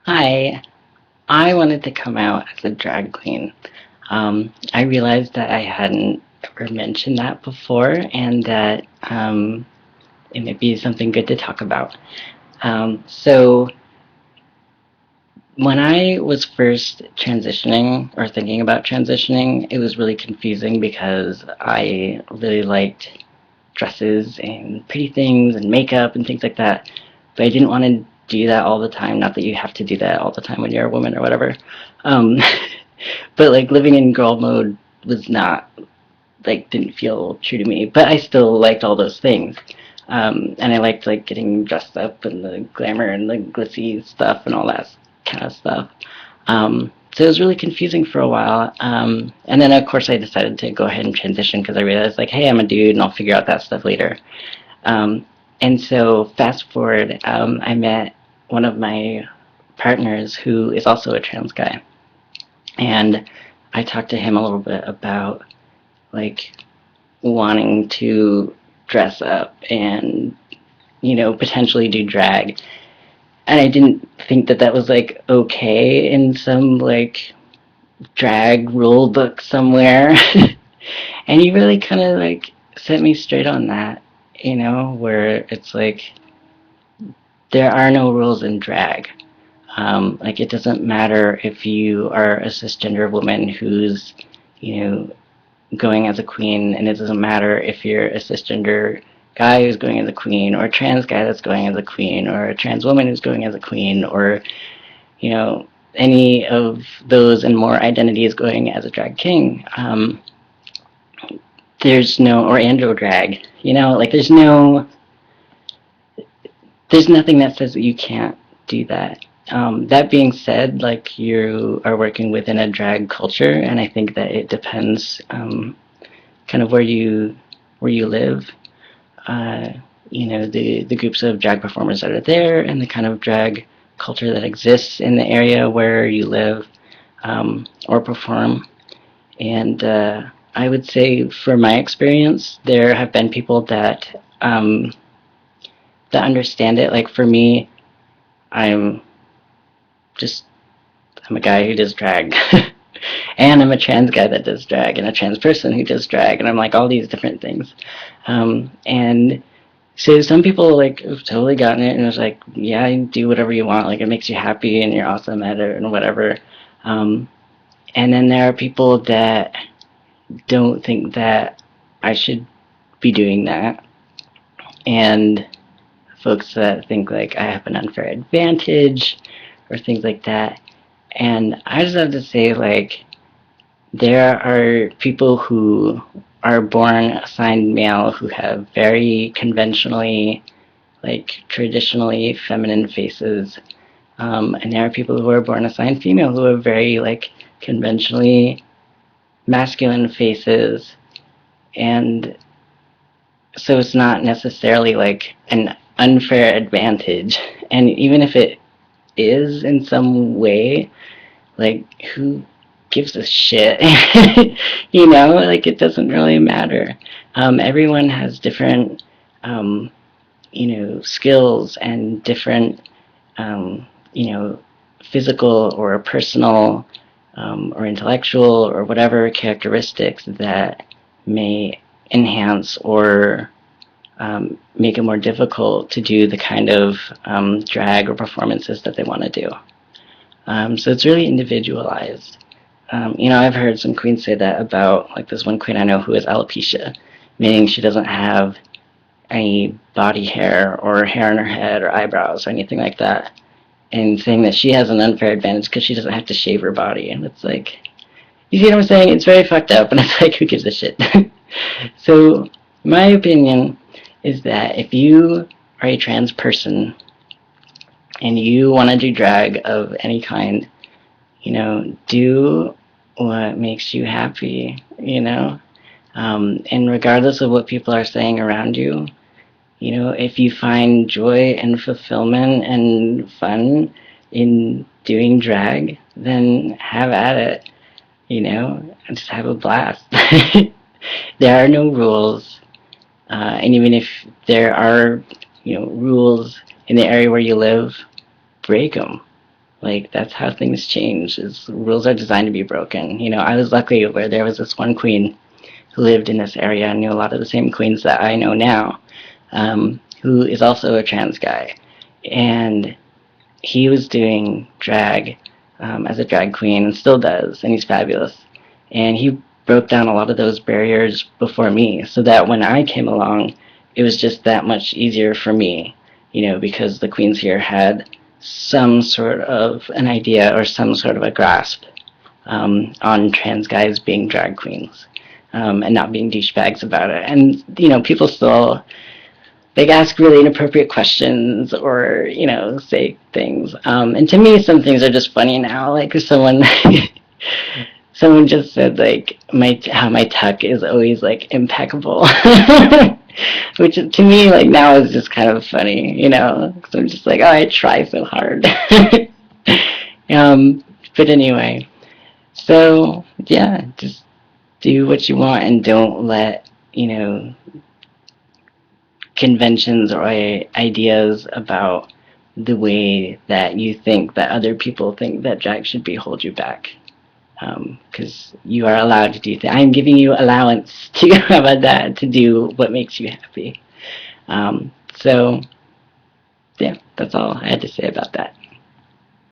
Hi, I wanted to come out as a drag queen. I realized that I hadn't ever mentioned that before and that it might be something good to talk about. So, when I was first transitioning or thinking about transitioning, it was really confusing because I really liked dresses and pretty things and makeup and things like that. But I didn't want to do that all the time. Not that you have to do that all the time when you're a woman or whatever. Um, but like living in girl mode was not like didn't feel true to me. But I still liked all those things. And I liked like getting dressed up and the glamour and the glitzy stuff and all that kind of stuff. So it was really confusing for a while. And then, of course, I decided to go ahead and transition because I realized, like, hey, I'm a dude and I'll figure out that stuff later. Um, and so, fast forward, I met one of my partners who is also a trans guy. And I talked to him a little bit about, like, wanting to dress up and, potentially do drag. And I didn't think that that was, like, okay in some, like, drag rule book somewhere. And he really kind of like set me straight on that, where it's like there are no rules in drag. Like it doesn't matter if you are a cisgender woman who's, you know, going as a queen, and it doesn't matter if you're a cisgender guy who's going as a queen, or a trans guy that's going as a queen, or a trans woman who's going as a queen, or you know any of those and more identities going as a drag king. There's no or andro drag, like there's nothing that says that you can't do that. That being said, like you are working within a drag culture, and I think that it depends kind of where you live. uh, the groups of drag performers that are there and the kind of drag culture that exists in the area where you live or perform. And I would say, for my experience, there have been people that understand it. Like for me, I'm just I'm a guy who does drag, and I'm a trans guy that does drag, and a trans person who does drag, and I'm like all these different things. And so some people like have totally gotten it, and it was like, yeah, you do whatever you want. Like it makes you happy, and you're awesome at it, and whatever. Um, and then there are people that don't think that I should be doing that, and folks that think like I have an unfair advantage or things like that. And I just have to say, like, there are people who are born assigned male who have very conventionally, like, traditionally feminine faces. And there are people who are born assigned female who have very, like, conventionally masculine faces. And so it's not necessarily like an unfair advantage. And even if it is in some way, like who gives a shit? Like it doesn't really matter. Everyone has different, um, skills and different, um, you know, physical or personal or intellectual or whatever characteristics that may enhance or make it more difficult to do the kind of drag or performances that they want to do. So it's really individualized. I've heard some queens say that about, like, this one queen I know who has alopecia, meaning she doesn't have any body hair or hair on her head or eyebrows or anything like that, and saying that she has an unfair advantage because she doesn't have to shave her body. And it's like, you see what I'm saying? It's very fucked up, and it's like, who gives a shit? So, my opinion is that if you are a trans person and you want to do drag of any kind, do what makes you happy, and regardless of what people are saying around you, if you find joy and fulfillment and fun in doing drag, then have at it, and just have a blast. There are no rules, and even if there are, rules in the area where you live, break them. Like, that's how things change. Is rules are designed to be broken. You know, I was lucky where there was this one queen who lived in this area and knew a lot of the same queens that I know now, who is also a trans guy. And he was doing drag as a drag queen and still does, and he's fabulous. And he broke down a lot of those barriers before me, so that when I came along, it was just that much easier for me, you know, because the queens here had some sort of an idea or some sort of a grasp on trans guys being drag queens and not being douchebags about it. And, you know, people still like ask really inappropriate questions or say things and to me some things are just funny now, like someone someone just said like how my tuck is always like impeccable which to me like now is just kind of funny, so I'm just like, oh, I try so hard. But anyway, so yeah, just do what you want and don't let conventions or ideas about the way that you think that other people think that drag should be hold you back. Because you are allowed to do things. I'm giving you allowance to how about that, to do what makes you happy. So yeah, that's all I had to say about that.